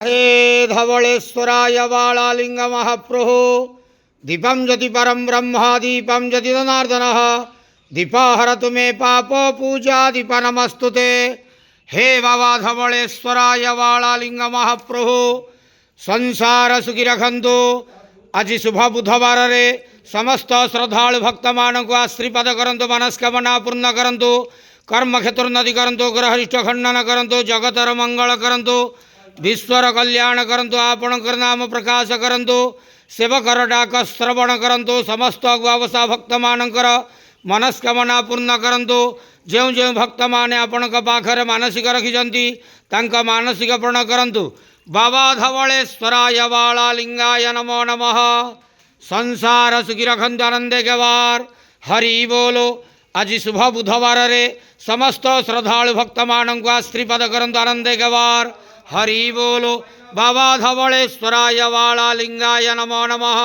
हे धवलेश्वराय बालालिंग महाप्रभु दीपं ज्योति परम ब्रह्म दीपं ज्योति जनार्दन दीपाहरतु मे पाप पूजा दीप नमस्तुते। हे बाबा धवलेश्वराय बालालिंग महाप्रभु संसार सुखी रखंतु। आज शुभ बुधवार रे समस्त श्रद्धालु भक्त मान को आशीर्वाद करंतु, मनस्कामना पूर्ण करंतु, कर्म क्षेत्रोन्नति करंतु, ग्रहरिष्ठ खंडन करंतु, जगतर मंगल करंतु, विश्वर कल्याण करंतु, आपणकर नाम प्रकाश करंतु, सेवकर डाक श्रवण करंतु, समस्त गुआवसा भक्त मानकर मनस्कामना पूर्ण करंतु। जो जो भक्त माने आपणक पाखरे मानसिक रखिजंती तांका मानसिक पूर्ण करंतु। बाबा धवलेश्वराय बालालिंगाय नमो नमः। संसार सुखी रखंतु, आनंदे के वार हरि बोलो। आज शुभ बुधवार रे समस्त श्रद्धालु भक्त मान को आशीर्वाद करंतु, आनंदे के वार हरि बोलो। बाबा धवलेश्वराय बालालिंगाय नमो नमः।